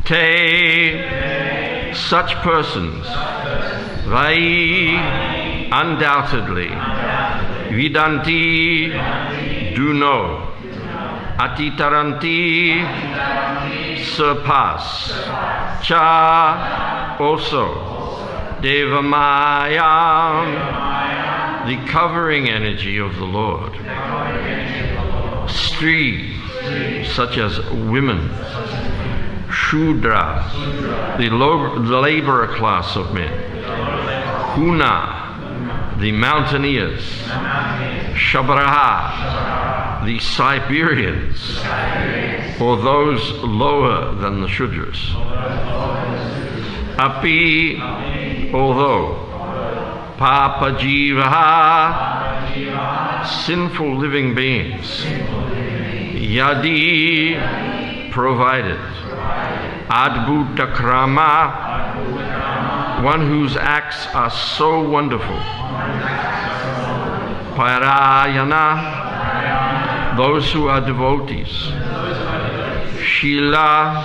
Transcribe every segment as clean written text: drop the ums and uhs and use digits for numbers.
Te, such persons, vai, undoubtedly, vidanti, do know, atitaranti, surpass, cha, also, devamayam, the covering energy of the Lord, stri, such as women, Shudra, the laborer class of men, Huna, the mountaineers, Shabraha, the Siberians, or those lower than the Shudras, Api, although, Papajivaha, sinful living beings, Yadi, provided, Adbhuta Krama, one whose acts are so wonderful, Parayana, those who are devotees, Shila,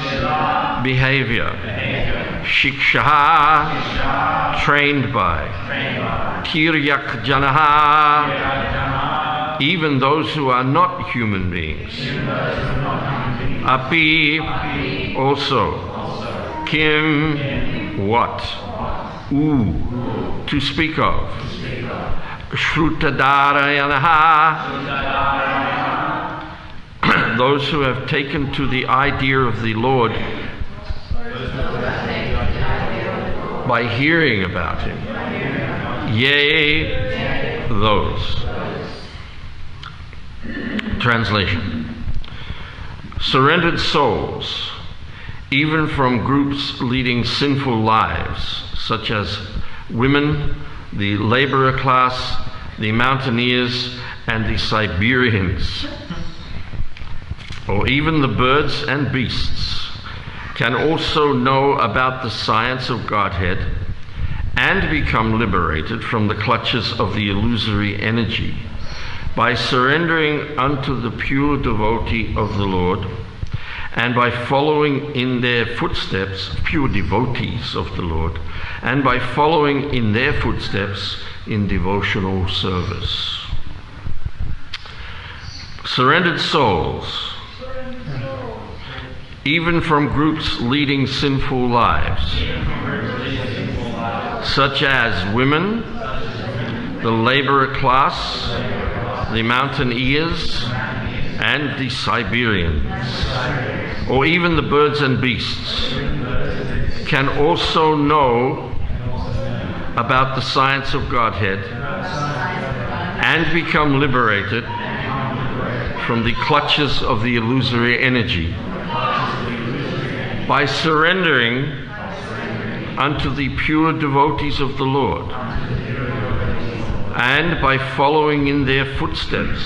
behavior, Shiksha, trained by, Tiryak Janaha, even those who are not human beings, Api, also, Kim, what, U, to speak of, Shrutadarayanaha, those who have taken to the idea of the Lord by hearing about Him. Yea, those. Translation. Surrendered souls, even from groups leading sinful lives, such as women, the laborer class, the mountaineers, and the Siberians, or even the birds and beasts, can also know about the science of Godhead and become liberated from the clutches of the illusory energy by surrendering unto the pure devotee of the Lord, and by following in their footsteps, pure devotees of the Lord, and by following in their footsteps in devotional service. Surrendered souls, even from groups leading sinful lives, such as women, the laborer class, the mountaineers, and the Siberians, or even the birds and beasts, can also know about the science of Godhead and become liberated from the clutches of the illusory energy by surrendering unto the pure devotees of the Lord, and by following in their footsteps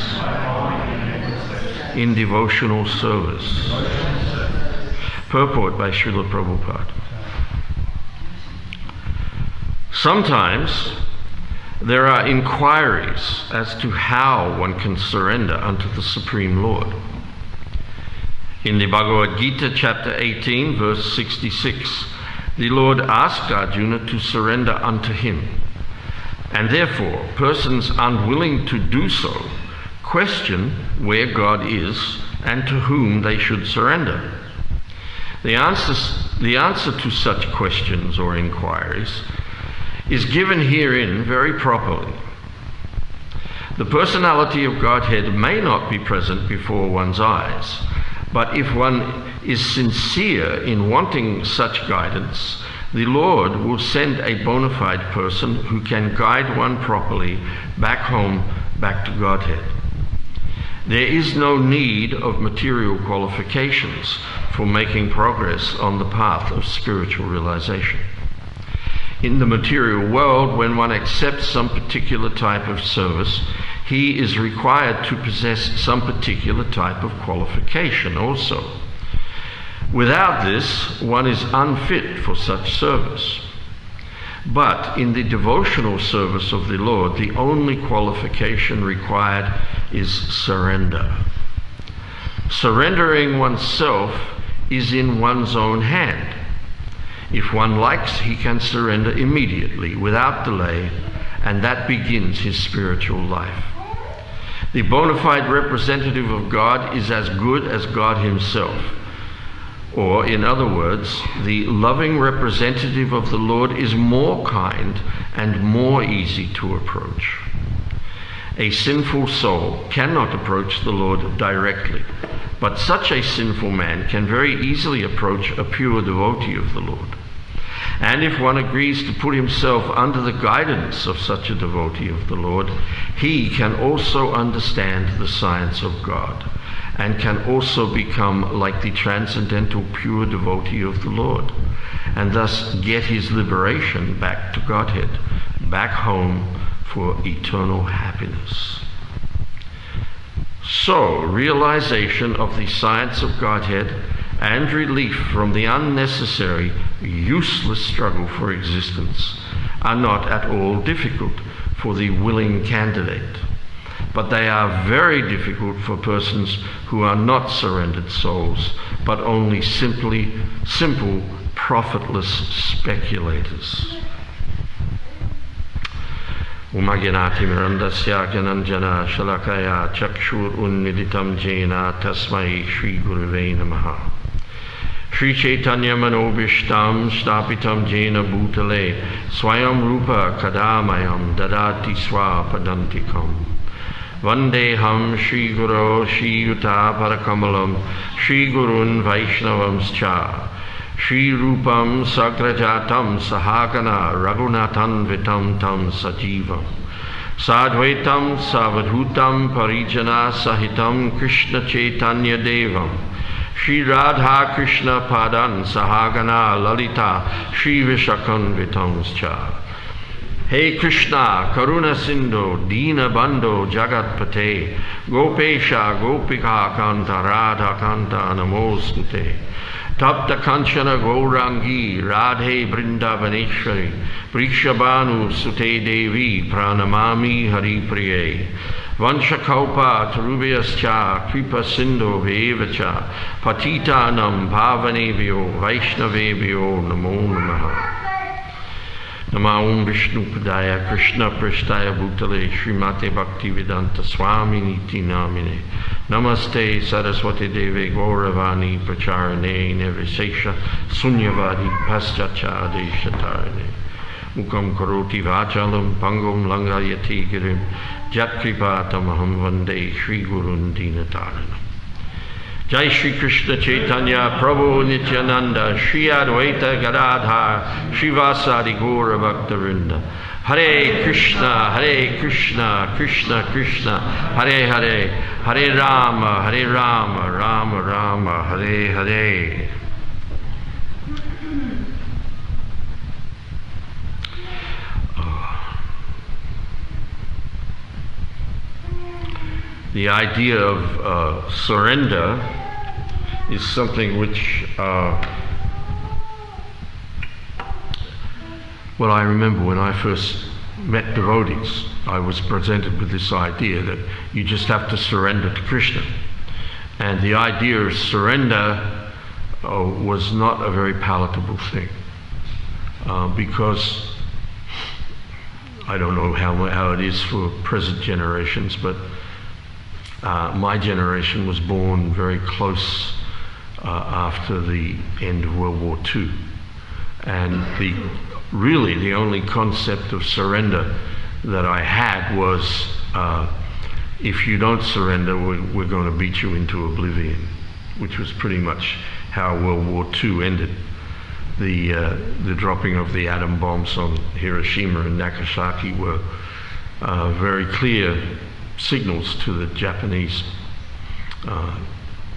in devotional service. Purport by Srila Prabhupada. Sometimes there are inquiries as to how one can surrender unto the Supreme Lord. In the Bhagavad Gita, chapter 18, verse 66, the Lord asked Arjuna to surrender unto him. And therefore, persons unwilling to do so question where God is and to whom they should surrender. The answer to such questions or inquiries is given herein very properly. The personality of Godhead may not be present before one's eyes, but if one is sincere in wanting such guidance, the Lord will send a bona fide person who can guide one properly back home, back to Godhead. There is no need of material qualifications for making progress on the path of spiritual realization. In the material world, when one accepts some particular type of service, he is required to possess some particular type of qualification also. Without this, one is unfit for such service. But in the devotional service of the Lord, the only qualification required is surrender. Surrendering oneself is in one's own hand. If one likes, he can surrender immediately, without delay, and that begins his spiritual life. The bona fide representative of God is as good as God himself. Or, in other words, the loving representative of the Lord is more kind and more easy to approach. A sinful soul cannot approach the Lord directly, but such a sinful man can very easily approach a pure devotee of the Lord. And if one agrees to put himself under the guidance of such a devotee of the Lord, he can also understand the science of God, and can also become like the transcendental pure devotee of the Lord, and thus get his liberation back to Godhead, back home for eternal happiness. So, realization of the science of Godhead and relief from the unnecessary, useless struggle for existence are not at all difficult for the willing candidate. But they are very difficult for persons who are not surrendered souls, but only simple, profitless speculators. Umaginati mirandasya gyananjana shalakaya chakshur unniditam jena tasmai Shri Guruve Namaha. Shri Chaitanya Manobishtam Stapitam Jena Bhutale Swayam Rupa Kadamayam Dadati Swapadantikam. Vandeham Shri Guru Shri Yuta Parakamalam Shri Gurun Vaishnavamscha Shri Rupam Sagrajatam Sahagana Raghunathan Vitam Tam Sajivam Sadvaitam Savadhutam Parijana Sahitam Krishna Chaitanya Devam Shri Radha Krishna Padan Sahagana Lalita Shri Vishakhan Vitamscha. Hey Krishna, Karuna Sindhu, Dina Bandho, Jagat Pate, Gopesha, Gopika Kanta, Radha Kanta, Namostute, Tapta Kanchana Gaurangi, Radhe Brindavaneshwari, Prishabhanu Sute Devi, Pranamami Hari Priye, Vanshakaupa Tarubhyascha, Kripa Sindhu Vevacha, Patitanam Bhavanebhyo, Vaishnavebhyo, Namo Namaha. Namo Vishnu Padaya Krishna Prasthaya Bhutale Srimate Bhaktivedanta Swami Niti Namine Namaste Saraswati Deve Gauravani Pracharane Nirvisesha Sunyavadi Paschacha Deshatarane Mukam Karoti Vachalam Pangam Langayati Girim Jatkripatamaham Vande Shri Gurun Dinataranam. Jai Shri Krishna Chaitanya Prabhu Nityananda Shri Advaita Gadadhar Srivasadi Gaura Bhaktavinda. Hare Krishna Krishna Krishna Hare Hare Hare Rama Rama Rama Hare Hare. The idea of surrender is something which, well, I remember when I first met devotees, I was presented with this idea that you just have to surrender to Krishna. And the idea of surrender was not a very palatable thing, because I don't know how it is for present generations, but my generation was born very close after the end of World War II. And really the only concept of surrender that I had was, if you don't surrender, we're going to beat you into oblivion, which was pretty much how World War II ended. The dropping of the atom bombs on Hiroshima and Nagasaki were very clear signals to the Japanese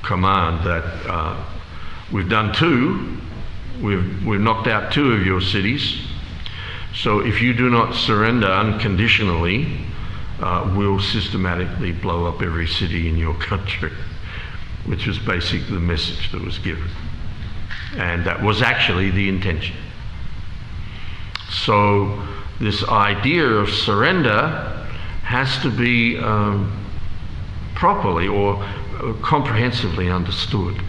command that we've done two, we've knocked out two of your cities, so if you do not surrender unconditionally, we'll systematically blow up every city in your country, which was basically the message that was given. And that was actually the intention. So this idea of surrender has to be properly or comprehensively understood.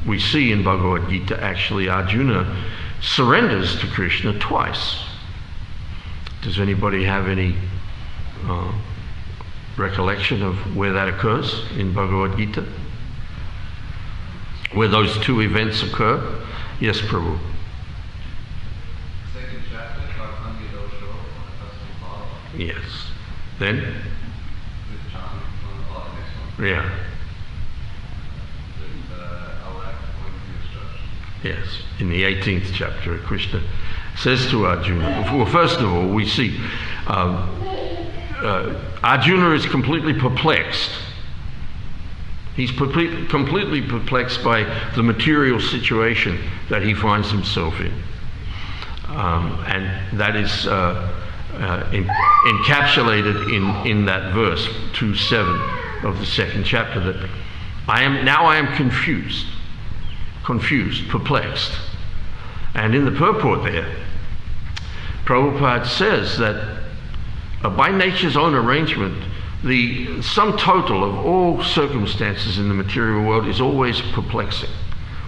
We see in Bhagavad Gita actually Arjuna surrenders to Krishna twice. Does anybody have any recollection of where that occurs in Bhagavad Gita? Where those two events occur? Yes, Prabhu. Second chapter, Yes. Then? Yeah. Yes. In the 18th chapter, Krishna says to Arjuna, well, first of all, we see Arjuna is completely perplexed. He's completely perplexed by the material situation that he finds himself in. And that is encapsulated in that verse 2:7 of the second chapter, that I am confused, perplexed. And in the purport there, Prabhupada says that by nature's own arrangement, the sum total of all circumstances in the material world is always perplexing.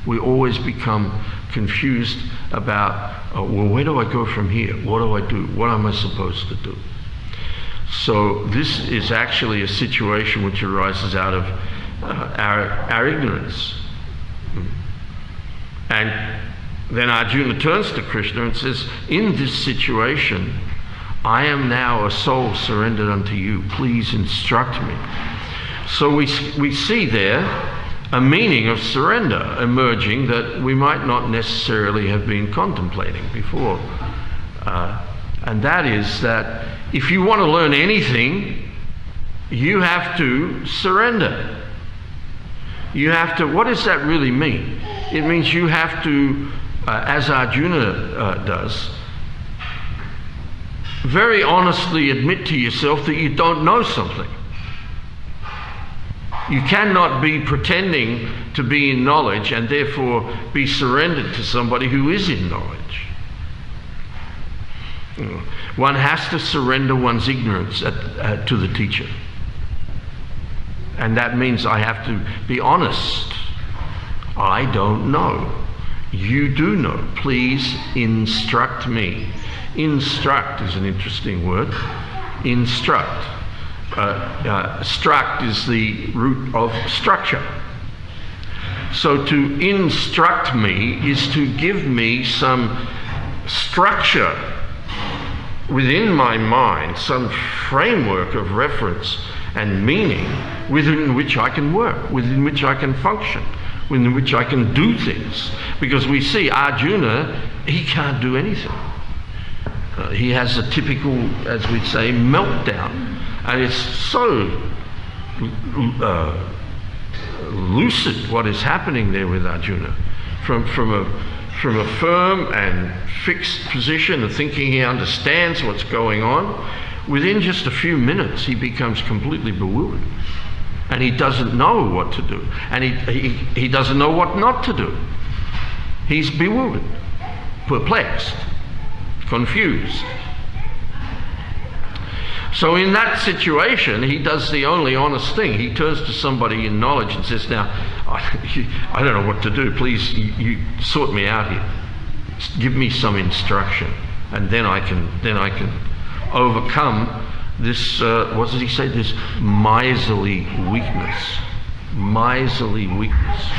We always become confused about, well, where do I go from here? What do I do? What am I supposed to do? So this is actually a situation which arises out of our ignorance. And then Arjuna turns to Krishna and says, in this situation, I am now a soul surrendered unto you. Please instruct me. So we see there a meaning of surrender emerging that we might not necessarily have been contemplating before. And that is that if you want to learn anything, you have to surrender. You have to, what does that really mean? It means you have to, as Arjuna does, very honestly admit to yourself that you don't know something. You cannot be pretending to be in knowledge and therefore be surrendered to somebody who is in knowledge. One has to surrender one's ignorance to the teacher. And that means I have to be honest. I don't know. You do know. Please instruct me. Instruct is an interesting word. Instruct. Struct is the root of structure. So to instruct me is to give me some structure within my mind, some framework of reference and meaning within which I can work, within which I can function, within which I can do things. Because we see Arjuna, he can't do anything. He has a typical, as we'd say, meltdown. And it's so lucid what is happening there with Arjuna. From a firm and fixed position of thinking he understands what's going on, within just a few minutes he becomes completely bewildered. And he doesn't know what to do. And he doesn't know what not to do. He's bewildered, perplexed, confused. So in that situation, he does the only honest thing. He turns to somebody in knowledge and says, now, I don't know what to do. Please, you sort me out here. Give me some instruction. And then I can overcome this, what does he say? This miserly weakness. Miserly weakness.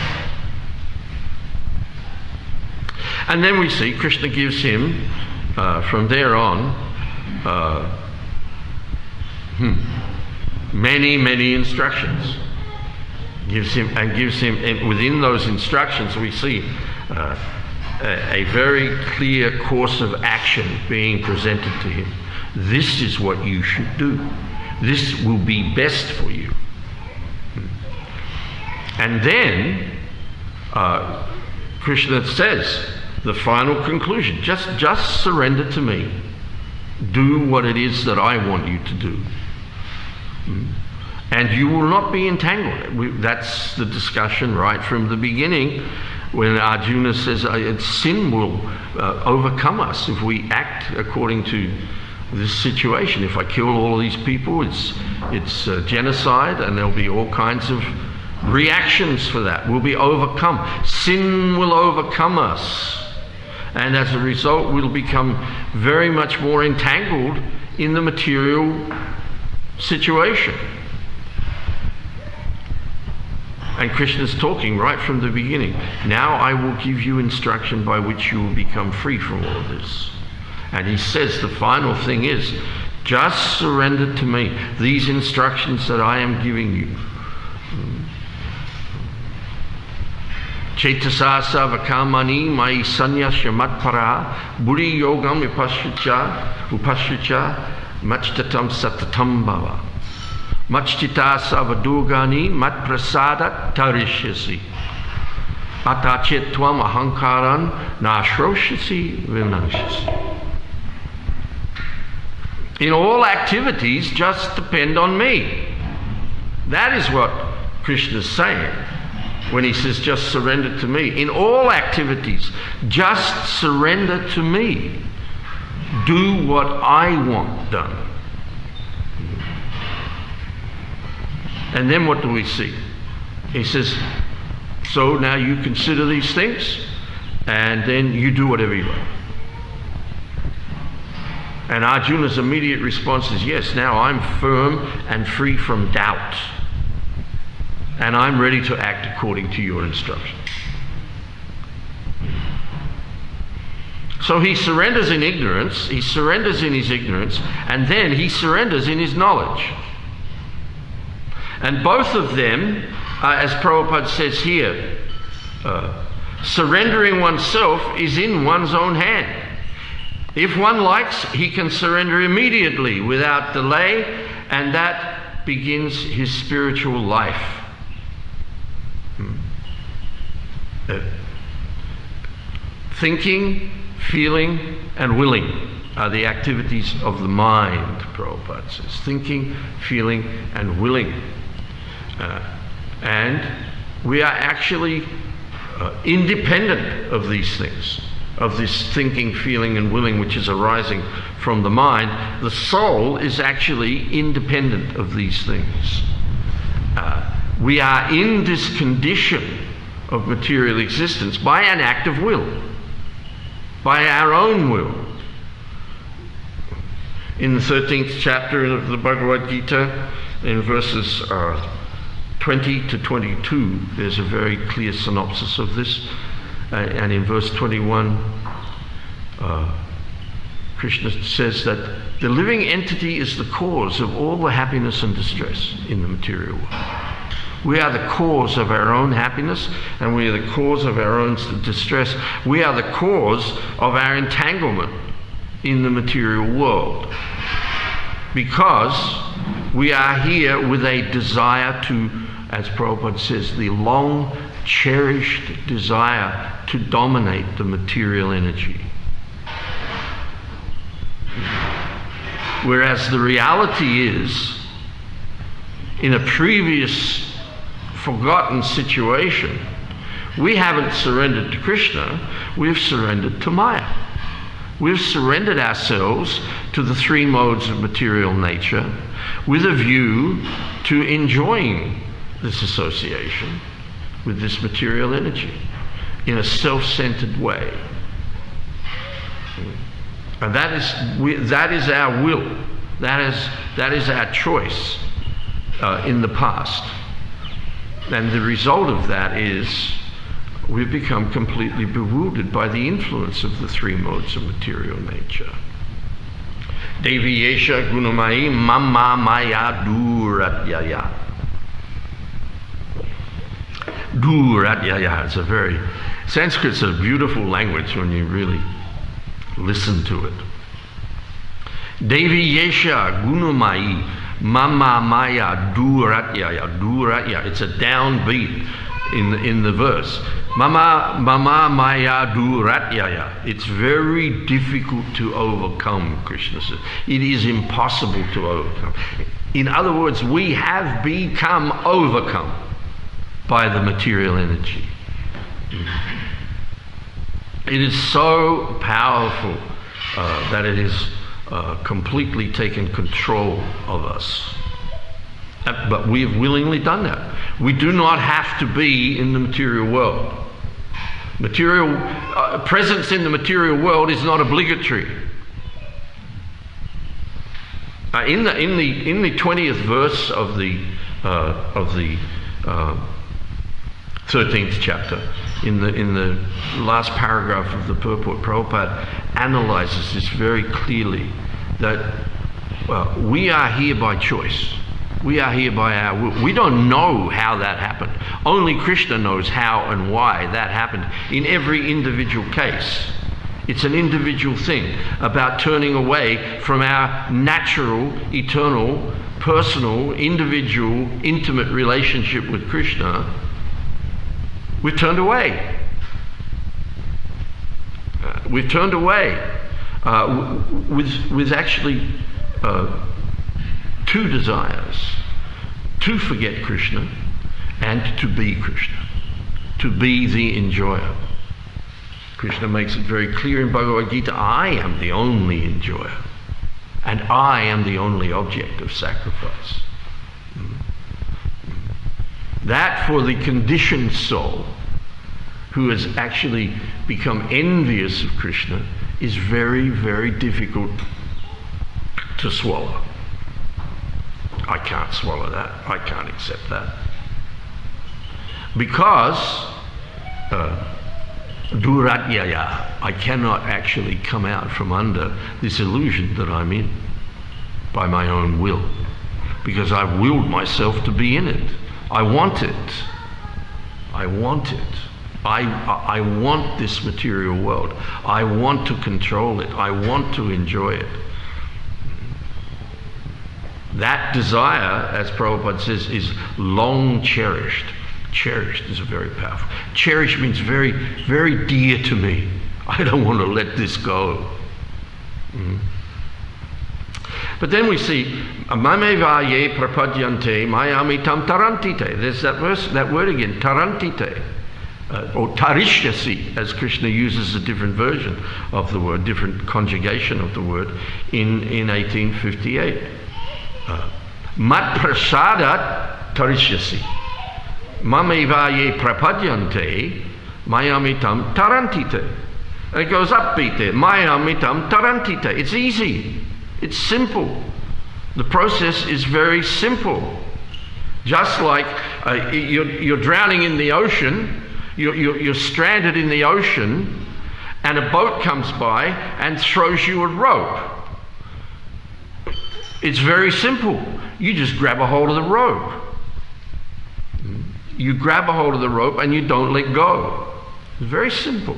And then we see Krishna gives him, from there on, many instructions. Gives him, and within those instructions we see a very clear course of action being presented to him. This is what you should do. This will be best for you. And then Krishna says the final conclusion, just surrender to me. Do what it is that I want you to do. And you will not be entangled. That's the discussion right from the beginning. when Arjuna says sin will overcome us if we act according to this situation. If I kill all of these people, it's genocide, and there'll be all kinds of reactions for that. We'll be overcome. Sin will overcome us. And as a result, we'll become very much more entangled in the material situation. And Krishna's talking right from the beginning. Now I will give you instruction by which you will become free from all of this. And he says the final thing is, just surrender to me these instructions that I am giving you. Chetasa savakamani mai sanyasya matpara buddhi yogam upashucha machtatam satatam bhava machchita savadurgani matprasada tarishyasi atachetvam ahankaran nashroshasi vinashasi. In all activities, just depend on me. That is what Krishna is saying when he says, just surrender to me. In all activities, just surrender to me. Do what I want done. And then what do we see? He says, so now you consider these things, and then you do whatever you want. And Arjuna's immediate response is, yes, now I'm firm and free from doubt. And I'm ready to act according to your instructions. So he surrenders in ignorance, he surrenders in his ignorance, and then he surrenders in his knowledge. And both of them, as Prabhupada says here, surrendering oneself is in one's own hand. If one likes, he can surrender immediately without delay, and that begins his spiritual life. Thinking, feeling, and willing are the activities of the mind, Prabhupada says. Thinking, feeling, and willing. And we are actually independent of these things, of this thinking, feeling, and willing which is arising from the mind. The soul is actually independent of these things. We are in this condition of material existence by an act of will, by our own will. In the 13th chapter of the Bhagavad Gita, in verses 20 to 22, there's a very clear synopsis of this. And in verse 21, Krishna says that the living entity is the cause of all the happiness and distress in the material world. We are the cause of our own happiness, and we are the cause of our own distress. We are the cause of our entanglement in the material world, because we are here with a desire to, as Prabhupada says, the long cherished desire to dominate the material energy. Whereas the reality is, in a previous forgotten situation, we haven't surrendered to Krishna, we've surrendered to Maya. We've surrendered ourselves to the three modes of material nature with a view to enjoying this association with this material energy in a self-centered way. And that is our will. That is our choice in the past. And the result of that is we've become completely bewildered by the influence of the three modes of material nature. Devi Yesha Gunamai Mama Maya Duratyaya. Duratyaya. It's a very, Sanskrit's a beautiful language when you really listen to it. Devi Yesha Gunamai Mama Maya Duratyaya. Duratya. It's a downbeat in the verse. Mama Maya Duratyaya. It's very difficult to overcome, Krishna says. It is impossible to overcome. In other words, we have become overcome by the material energy. It is so powerful that it has completely taken control of us. But we have willingly done that. We do not have to be in the material world. Material presence in the material world is not obligatory. In the 20th verse of the 13th chapter, in the last paragraph of the purport, Prabhupada analyzes this very clearly, that we are here by choice. We are here by our will. We don't know how that happened. Only Krishna knows how and why that happened in every individual case. It's an individual thing about turning away from our natural, eternal, personal, individual, intimate relationship with Krishna. We've turned away. We've turned away with actually two desires: to forget Krishna and to be Krishna, to be the enjoyer. Krishna makes it very clear in Bhagavad Gita, I am the only enjoyer, and I am the only object of sacrifice. That for the conditioned soul who has actually become envious of Krishna is very, very difficult to swallow. I can't swallow that. I can't accept that. Because duratyaya, I cannot actually come out from under this illusion that I'm in by my own will, because I've willed myself to be in it. I want it. I want it. I want this material world. I want to control it. I want to enjoy it. That desire, as Prabhupada says, is long cherished. Cherished is very powerful. Cherished means very, very dear to me. I don't want to let this go. But then we see, Mameva ye prapadyante mayamitam tarantite. There's that verse, that word again, tarantite. Or tarishyasi, as Krishna uses a different version of the word, different conjugation of the word in 1858. Mat prasadat tarishyasi. Mameva ye prapadyante mayamitam tarantite. And it goes upbeat there. Mayamitam tarantite. It's easy. It's simple. The process is very simple. Just like you're drowning in the ocean, you're stranded in the ocean, and a boat comes by and throws you a rope. It's very simple. You just grab a hold of the rope. You grab a hold of the rope and you don't let go. It's very simple.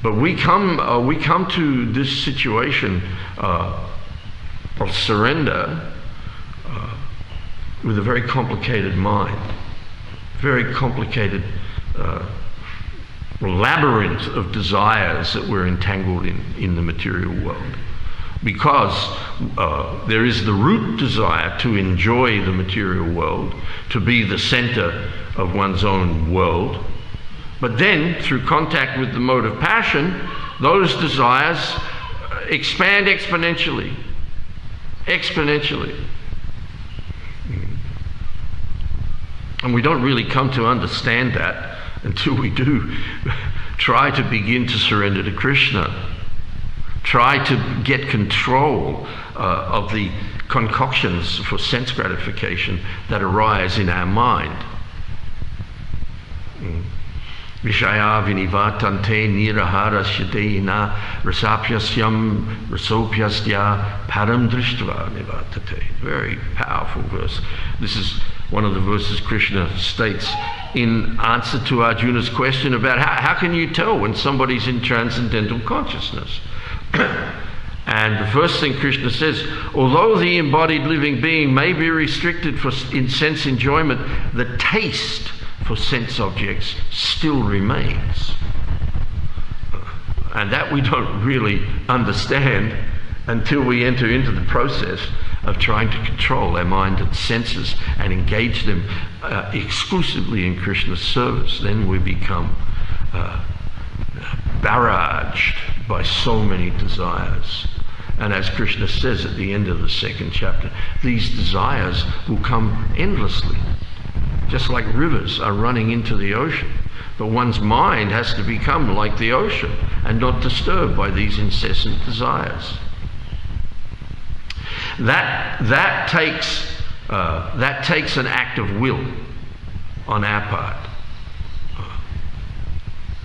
But we come to this situation of surrender with a very complicated mind, very complicated labyrinth of desires that we're entangled in the material world. Because there is the root desire to enjoy the material world, to be the center of one's own world. But then, through contact with the mode of passion, those desires expand exponentially. Exponentially. And we don't really come to understand that until we do try to begin to surrender to Krishna. Try to get control of the concoctions for sense gratification that arise in our mind. Vishaya vinivatante niraharasya deina rasapyasyam rasopyasya param drishtva nivatate. Very powerful verse. This is one of the verses Krishna states in answer to Arjuna's question about how can you tell when somebody's in transcendental consciousness? And the first thing Krishna says, although the embodied living being may be restricted in sense enjoyment, the taste for sense objects still remains. And that we don't really understand until we enter into the process of trying to control our mind and senses and engage them exclusively in Krishna's service. Then we become barraged by so many desires. And as Krishna says at the end of the second chapter, these desires will come endlessly, just like rivers are running into the ocean. But one's mind has to become like the ocean and not disturbed by these incessant desires. That takes an act of will on our part.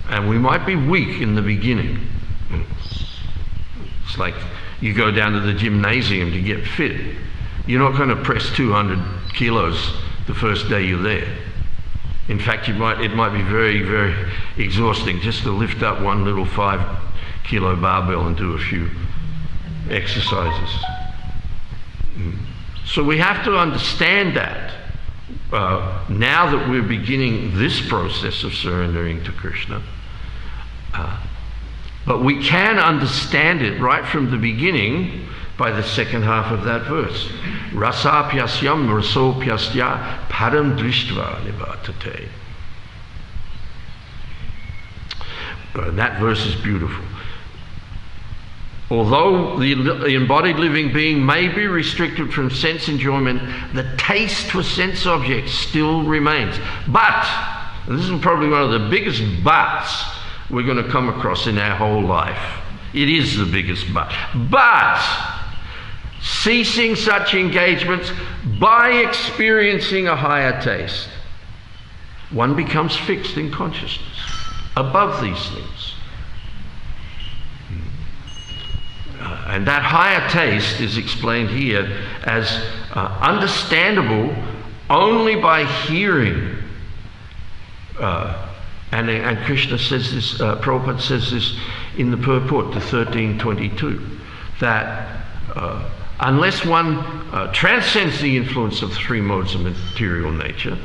And we might be weak in the beginning. It's like you go down to the gymnasium to get fit. You're not going to press 200 kilos the first day you're there. In fact, it might be very, very exhausting just to lift up one little 5-kilo barbell and do a few exercises. So we have to understand that now that we're beginning this process of surrendering to Krishna. But we can understand it right from the beginning by the second half of that verse. Rasapyasyam rasopyasya param drishtva nivatate. That verse is beautiful. Although the embodied living being may be restricted from sense enjoyment, the taste for sense objects still remains. But, and this is probably one of the biggest buts we're going to come across in our whole life. It is the biggest but ceasing such engagements by experiencing a higher taste, one becomes fixed in consciousness above these things. And that higher taste is explained here as understandable only by hearing. And Krishna says this, Prabhupada says this in the purport to 1322, that unless one transcends the influence of the three modes of material nature,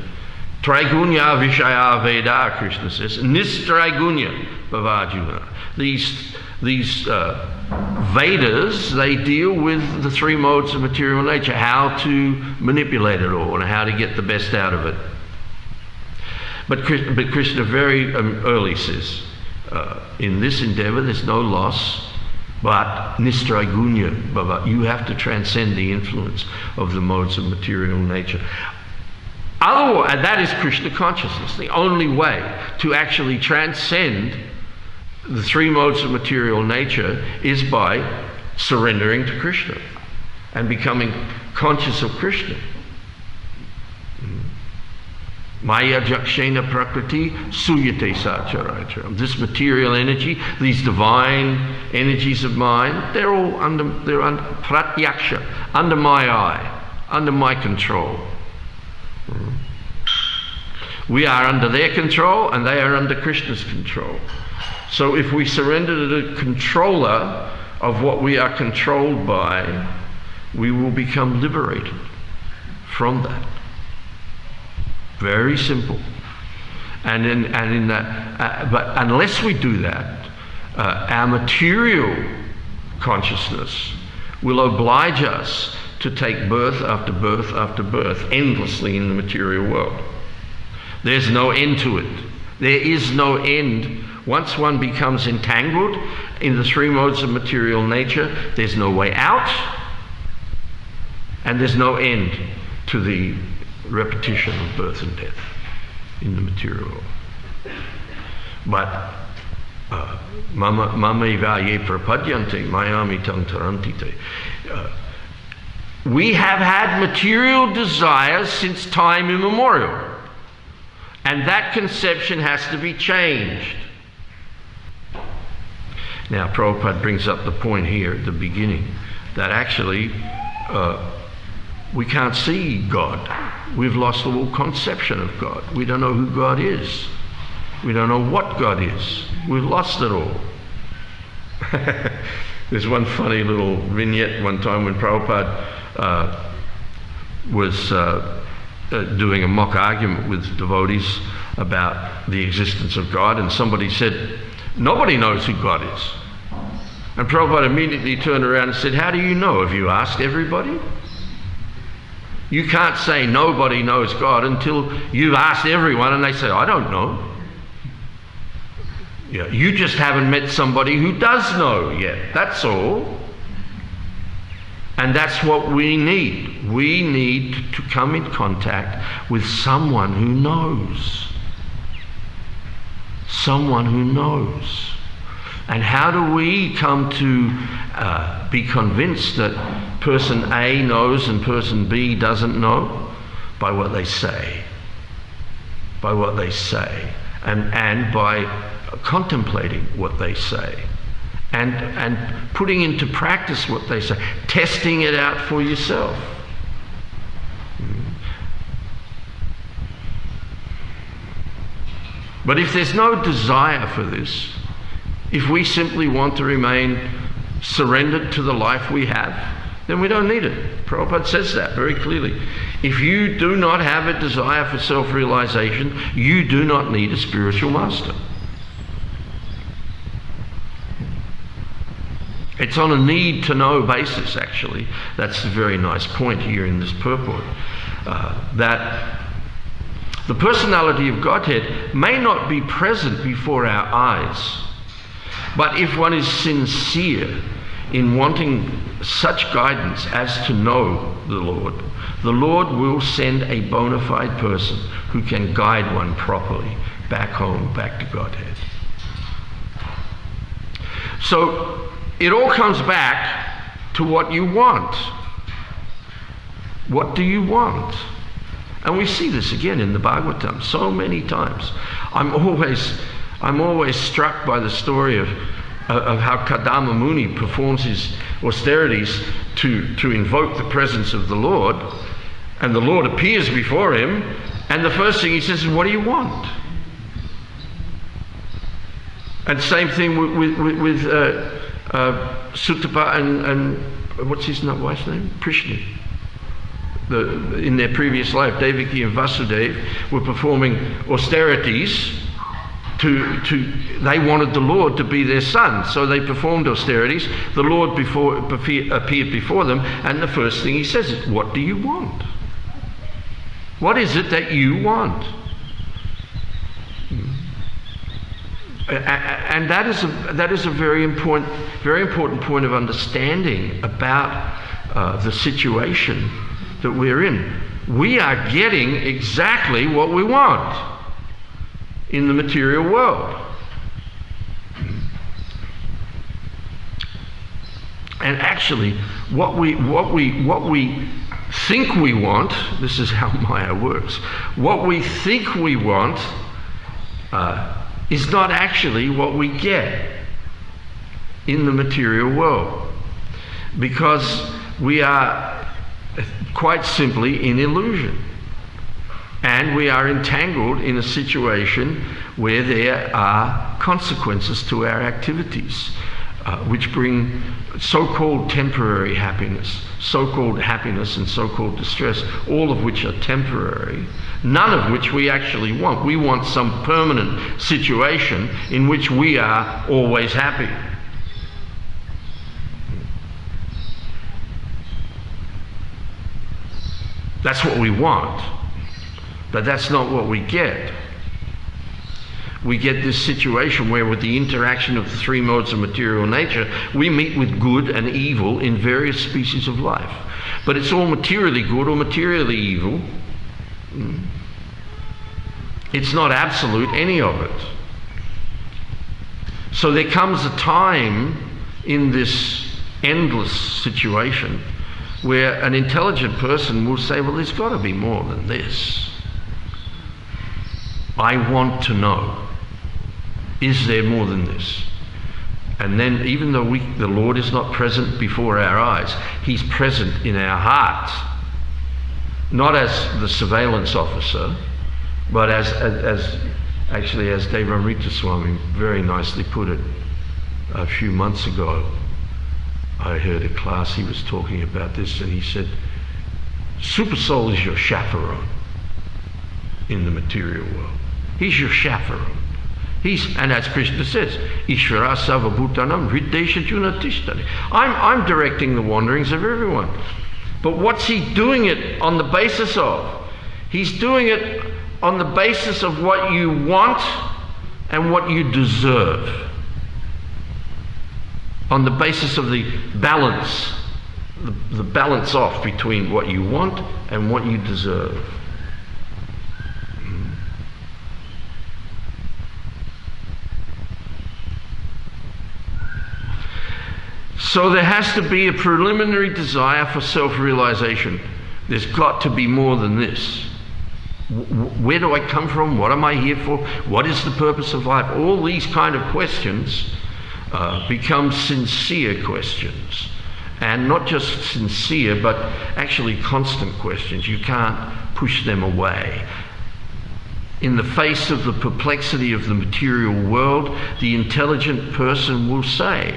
Traigunya Vishaya Veda, Krishna says, Nistraigunya Bhavajuna. These Vedas, they deal with the three modes of material nature, how to manipulate it all and how to get the best out of it. But Krishna very early says, in this endeavor there's no loss, but nistraigunya bhava. You have to transcend the influence of the modes of material nature. Otherwise, and that is Krishna consciousness. The only way to actually transcend the three modes of material nature is by surrendering to Krishna and becoming conscious of Krishna. Maya jakshena prakriti suyate sacharacharam. This material energy, these divine energies of mind, they're under pratyaksha, under my eye, under my control. We are under their control and they are under Krishna's control. So if we surrender to the controller of what we are controlled by, we will become liberated from that. Very simple. And in that, but unless we do that, our material consciousness will oblige us to take birth after birth after birth endlessly in the material world. There's no end to it. There is no end. Once one becomes entangled in the three modes of material nature, there's no way out, and there's no end to the repetition of birth and death in the material world. But mama evaye prapadyante mayami tang tarantite. We have had material desires since time immemorial, and that conception has to be changed. Now Prabhupada brings up the point here at the beginning that actually we can't see God. We've lost the whole conception of God. We don't know who God is. We don't know what God is. We've lost it all. There's one funny little vignette one time when Prabhupada was doing a mock argument with devotees about the existence of God, and somebody said, nobody knows who God is. And Prabhupada immediately turned around and said, how do you know? Have you asked everybody? You can't say nobody knows God until you've asked everyone and they say, I don't know. Yeah, you just haven't met somebody who does know yet. That's all. And that's what we need. We need to come in contact with someone who knows. Someone who knows. And how do we come to be convinced that person A knows and person B doesn't know? By what they say. By what they say. And by contemplating what they say. And putting into practice what they say. Testing it out for yourself. But if there's no desire for this, if we simply want to remain surrendered to the life we have, then we don't need it. Prabhupada says that very clearly. If you do not have a desire for self-realization, you do not need a spiritual master. It's on a need-to-know basis, actually. That's a very nice point here in this purport. That the personality of Godhead may not be present before our eyes, but if one is sincere in wanting such guidance as to know the Lord will send a bona fide person who can guide one properly back home, back to Godhead. So it all comes back to what you want. What do you want? And we see this again in the Bhagavatam so many times. I'm always struck by the story of how Kadama Muni performs his austerities to invoke the presence of the Lord, and the Lord appears before him, and the first thing he says is, what do you want? And same thing with Suttapa and what's his wife's name? Prishni. In their previous life, Devaki and Vasudeva were performing austerities they wanted the Lord to be their son, so they performed austerities. The Lord appeared before them, and the first thing he says is, what do you want? What is it that you want? And that is a very important point of understanding about the situation that we're in. We are getting exactly what we want in the material world. And actually, what we think we want, this is how Maya works, what we think we want is not actually what we get in the material world. Because we are quite simply in illusion. And we are entangled in a situation where there are consequences to our activities, which bring so-called temporary happiness, so-called happiness and so-called distress, all of which are temporary, none of which we actually want. We want some permanent situation in which we are always happy. That's what we want. But that's not what we get. We get this situation where, with the interaction of the three modes of material nature, we meet with good and evil in various species of life. But it's all materially good or materially evil. It's not absolute, any of it. So there comes a time in this endless situation where an intelligent person will say, well, there's got to be more than this. I want to know, is there more than this? And then, even though the Lord is not present before our eyes, He's present in our hearts, not as the surveillance officer, but as Devamrita Swami very nicely put it a few months ago. I heard a class, he was talking about this, and he said, Super Soul is your chaperone in the material world. He's your chaperone. And as Krishna says, Ishvara Sarvabhutanam Hrideshajuna Tishtani. I'm directing the wanderings of everyone. But what's he doing it on the basis of? He's doing it on the basis of what you want and what you deserve. On the basis of the balance, the balance off between what you want and what you deserve. So there has to be a preliminary desire for self-realization. There's got to be more than this. Where do I come from? What am I here for? What is the purpose of life? All these kind of questions become sincere questions. And not just sincere, but actually constant questions. You can't push them away. In the face of the perplexity of the material world, the intelligent person will say,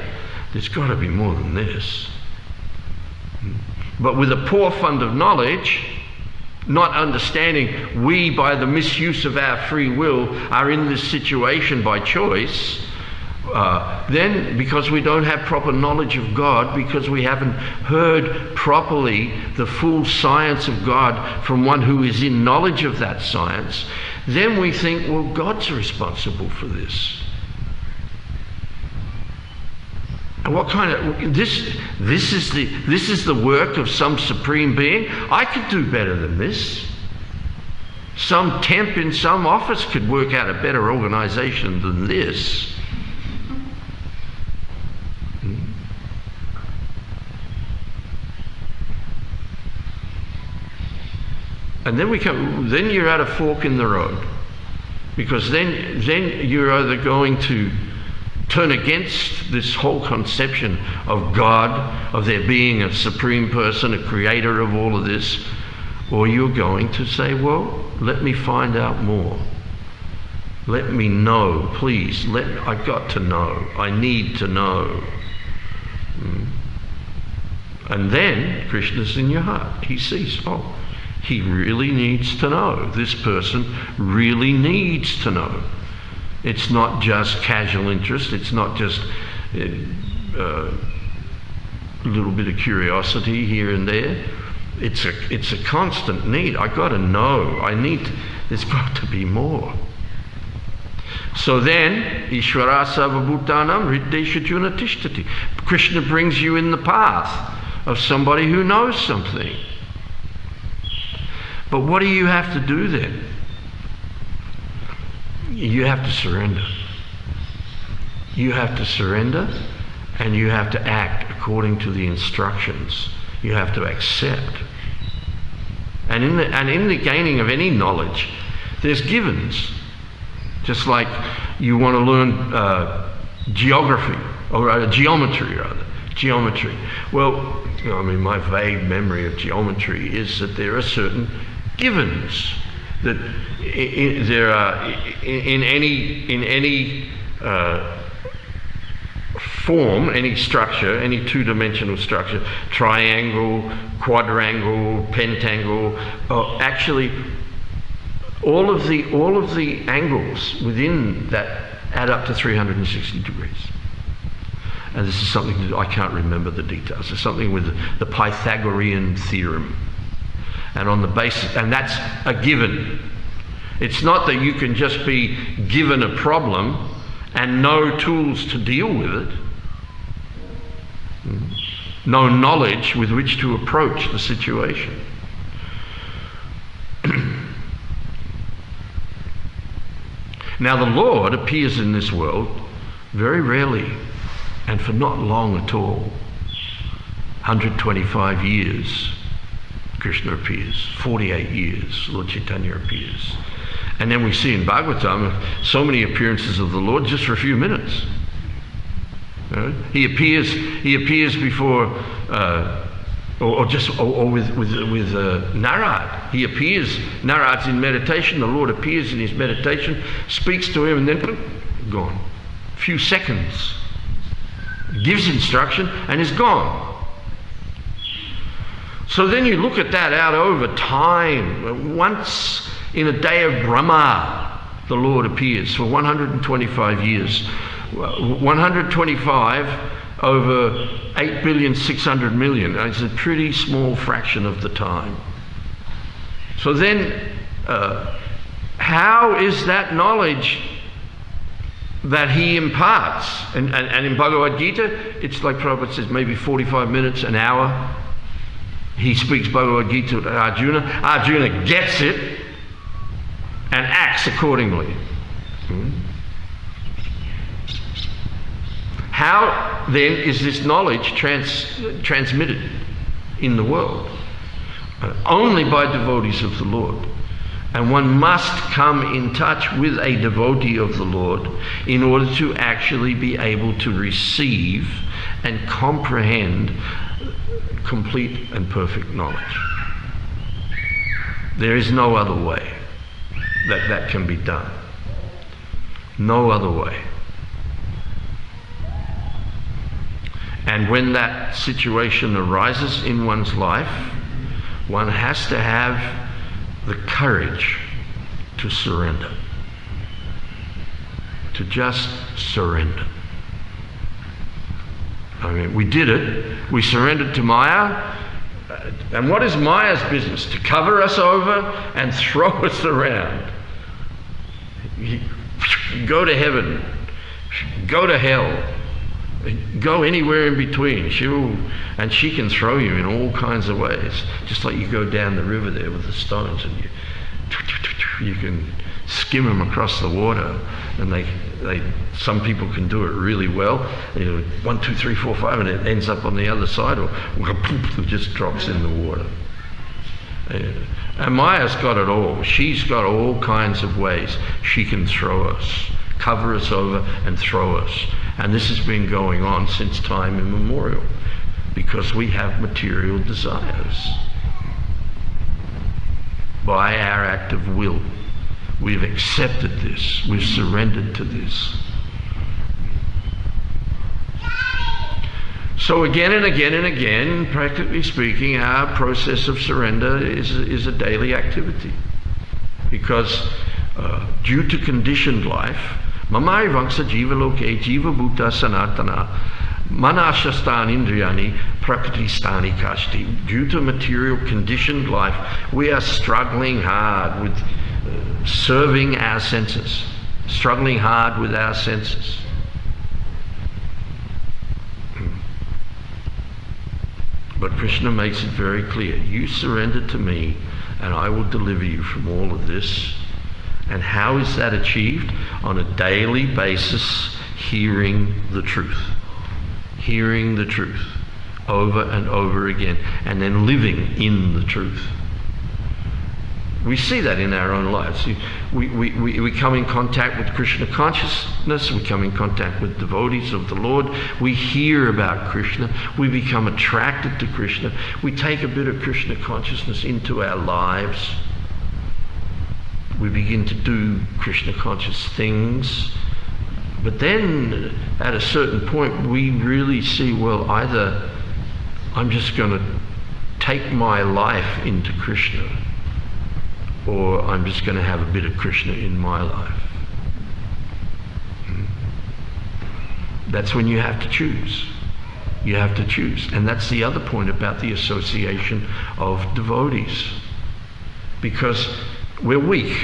there's got to be more than this. But with a poor fund of knowledge, not understanding we, by the misuse of our free will, are in this situation by choice, then because we don't have proper knowledge of God, because we haven't heard properly the full science of God from one who is in knowledge of that science, then we think, well, God's responsible for this. And what kind of this is the work of some supreme being? I could do better than this. Some temp in some office could work out a better organization than this. And then you're at a fork in the road, because then you're either going to turn against this whole conception of God, of there being a supreme person, a creator of all of this, or you're going to say, well, let me find out more. Let me know, please. I've got to know. I need to know. And then Krishna's in your heart. He sees, oh, he really needs to know. This person really needs to know. It's not just casual interest. It's not just a little bit of curiosity here and there. It's a constant need. I've got to know. There's got to be more. So then, Ishvara Sarvabhutanam Hrideshajuna Tishtati. Krishna brings you in the path of somebody who knows something. But what do you have to do then? You have to surrender. You have to surrender, and you have to act according to the instructions. You have to accept. And in the gaining of any knowledge, there's givens. Just like you want to learn geography, or geometry rather. Geometry. Well, my vague memory of geometry is that there are certain givens that there are in any form, any structure, any two-dimensional structure, triangle, quadrangle, pentangle, actually all of the angles within that add up to 360 degrees. And this is something that I can't remember the details. It's something with the Pythagorean theorem. And on the basis, and that's a given. It's not that you can just be given a problem and no tools to deal with it, no knowledge with which to approach the situation. Now the Lord appears in this world very rarely and for not long at all. 125 years Krishna appears, 48 years Lord Chaitanya appears. And then we see in Bhagavatam so many appearances of the Lord just for a few minutes. He appears before with Narad. He appears, Narad's in meditation, the Lord appears in his meditation, speaks to him, and then gone. A few seconds. Gives instruction and is gone. So then you look at that out over time. Once in a day of Brahma, the Lord appears for 125 years. 125 over 8,600,000,000. It's a pretty small fraction of the time. So then, how is that knowledge that he imparts? And in Bhagavad Gita, it's like Prabhupada says, maybe 45 minutes, an hour. He speaks Bhagavad Gita to Arjuna. Arjuna gets it and acts accordingly. How then is this knowledge transmitted in the world? Only by devotees of the Lord. And one must come in touch with a devotee of the Lord in order to actually be able to receive and comprehend complete and perfect knowledge. There is no other way that can be done. No other way. And when that situation arises in one's life, one has to have the courage to surrender. To just surrender. I mean, we did it. We surrendered to Maya. And what is Maya's business? To cover us over and throw us around. Go to heaven. Go to hell. Go anywhere in between. She can throw you in all kinds of ways. Just like you go down the river there with the stones and you can skim them across the water, and some people can do it really well. 1, 2, 3, 4, 5, and it ends up on the other side, or it just drops in the water. And Maya's got it all. She's got all kinds of ways she can throw us, cover us over and throw us. And this has been going on since time immemorial, because we have material desires. By our act of will, we've accepted this, we've surrendered to this. So again and again and again, practically speaking, our process of surrender is a daily activity. Because due to conditioned life, Mamai Vangsa Jiva Loke Jiva Bhuta Sanatana Manashastan Indriyani Prakriti Stani Kashti. Due to material conditioned life, we are struggling hard with serving our senses, struggling hard with our senses. But Krishna makes it very clear, you surrender to me and I will deliver you from all of this. And how is that achieved? On a daily basis, hearing the truth. Hearing the truth over and over again, and then living in the truth. We see that in our own lives. We come in contact with Krishna consciousness, we come in contact with devotees of the Lord, we hear about Krishna, we become attracted to Krishna, we take a bit of Krishna consciousness into our lives. We begin to do Krishna conscious things, but then at a certain point we really see, well, either I'm just going to take my life into Krishna, or I'm just going to have a bit of Krishna in my life. That's when you have to choose. You have to choose. And that's the other point about the association of devotees. Because we're weak.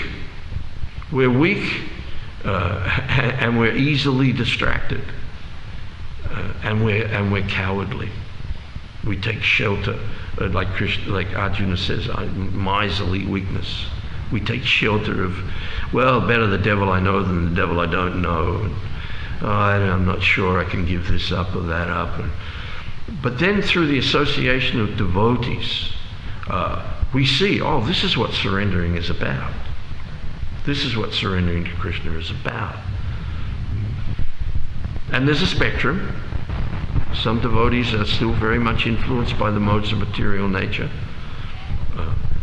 We're weak and we're easily distracted. And we're cowardly. We take shelter, like Arjuna says, miserly weakness. We take shelter of, well, better the devil I know than the devil I don't know. I'm not sure I can give this up or that up. But then through the association of devotees, we see, this is what surrendering is about. This is what surrendering to Krishna is about. And there's a spectrum. Some devotees are still very much influenced by the modes of material nature.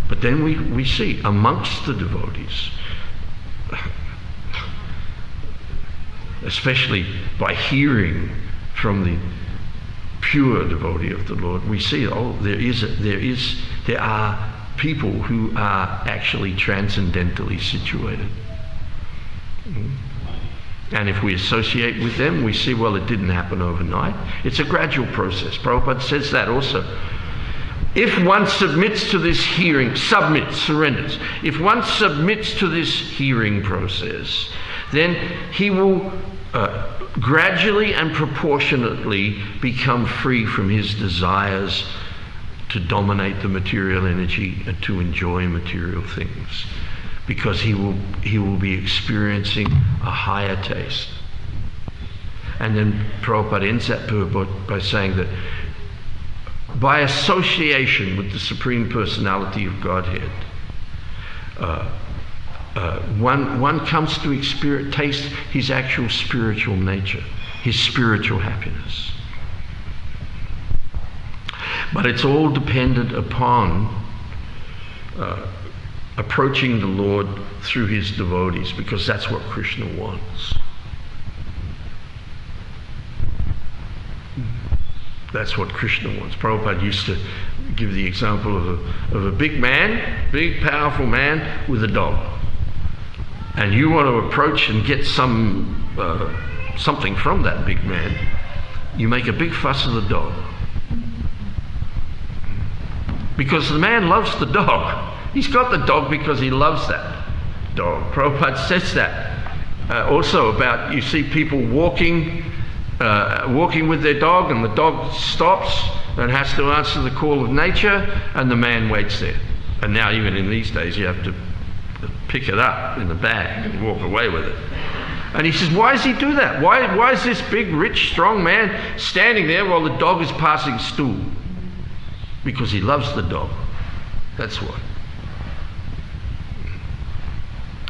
But then we see amongst the devotees, especially by hearing from the pure devotee of the Lord, we see, there are people who are actually transcendentally situated. And if we associate with them, we see, well, it didn't happen overnight. It's a gradual process. Prabhupada says that also. If one submits to this hearing, surrenders. If one submits to this hearing process, then he will gradually and proportionately become free from his desires to dominate the material energy and to enjoy material things, because he will be experiencing a higher taste. And then Prabhupada ends that purport by saying that by association with the Supreme Personality of Godhead, one comes to taste his actual spiritual nature, his spiritual happiness. But it's all dependent upon approaching the Lord through his devotees, because that's what Krishna wants. That's what Krishna wants. Prabhupada used to give the example of a big man, big powerful man with a dog. And you want to approach and get something from that big man, you make a big fuss of the dog. Because the man loves the dog. He's got the dog because he loves that dog. Prabhupada says that. Also about, you see people walking with their dog, and the dog stops and has to answer the call of nature, and the man waits there. And now even in these days you have to pick it up in the bag and walk away with it. And he says, why does he do that? Why is this big, rich, strong man standing there while the dog is passing stool? Because he loves the dog. That's why.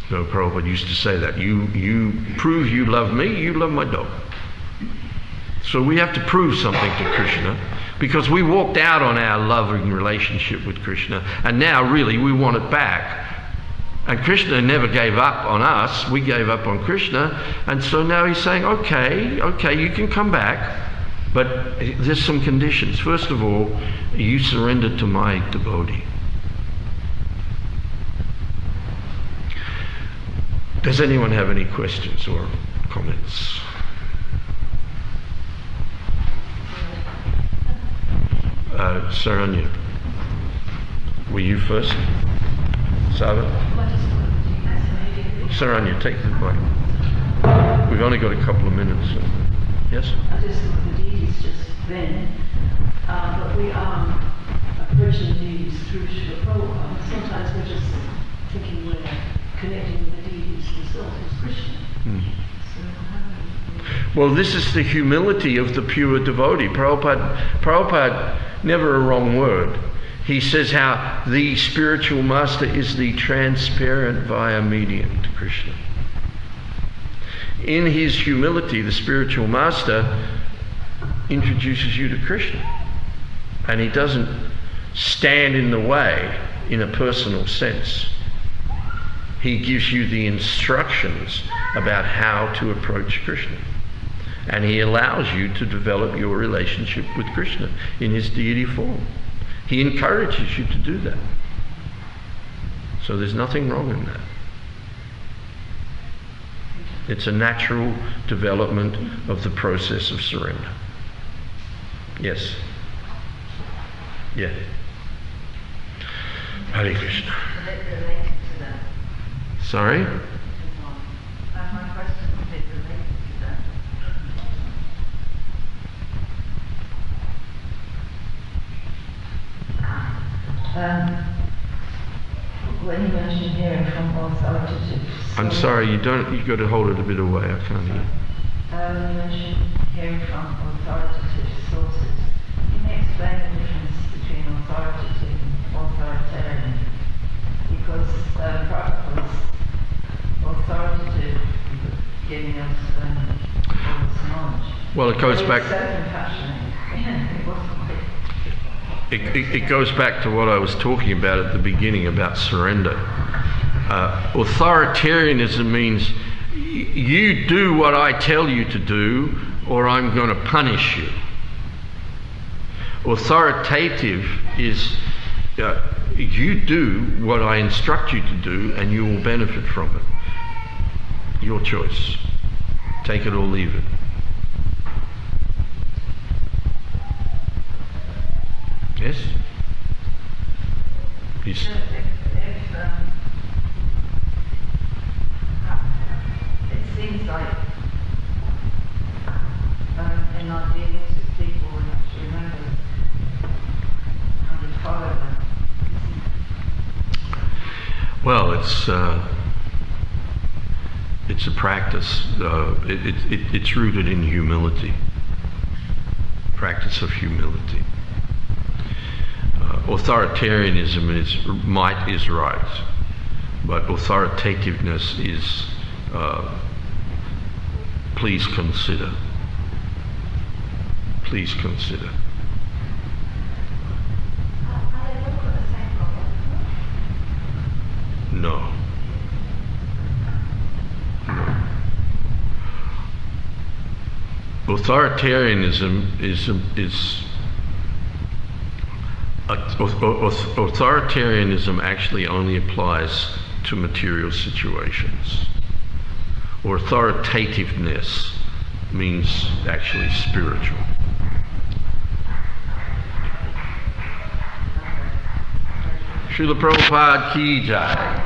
So Prabhupada used to say that. You prove you love me, you love my dog. So we have to prove something to Krishna, because we walked out on our loving relationship with Krishna, and now really we want it back. And Krishna never gave up on us, we gave up on Krishna, and so now he's saying, okay, you can come back, but there's some conditions. First of all, you surrender to my devotee. Does anyone have any questions or comments? Saranya, were you first? Sava? Saranya, take the mic. We've only got a couple of minutes. So. Yes? I just thought the deities just then, but we are approaching the deities through Srila Prabhupada. Sometimes we're just thinking we're connecting with the deities themselves as Krishna. Well, this is the humility of the pure devotee. Prabhupada, never a wrong word. He says how the spiritual master is the transparent via medium to Krishna. In his humility, the spiritual master introduces you to Krishna. And he doesn't stand in the way in a personal sense. He gives you the instructions about how to approach Krishna. And he allows you to develop your relationship with Krishna in his deity form. He encourages you to do that. So there's nothing wrong in that. It's a natural development of the process of surrender. Yes? Yeah. Hare Krishna. Related to that. Sorry? My question is related to that. When you mentioned hearing from authoritative sources. I'm sorry, you've got to hold it a bit away, I can't hear. When you mentioned hearing from authoritative sources, can you explain the difference between authoritative and authoritarian? Because Prabhupada's authoritative giving us all this knowledge. Well, it goes back. It goes back to what I was talking about at the beginning about surrender. Authoritarianism means you do what I tell you to do, or I'm going to punish you. Authoritative is you do what I instruct you to do, and you will benefit from it. Your choice. Take it or leave it. Yes? Please. If it seems like in our dealings with people, we have to remember how to follow them. Well, it's a practice. It's rooted in humility. Practice of humility. Authoritarianism might is right, but authoritativeness is please consider. Please consider. No. No. Authoritarianism authoritarianism actually only applies to material situations. Authoritativeness means actually spiritual. Srila Prabhupada ki jai.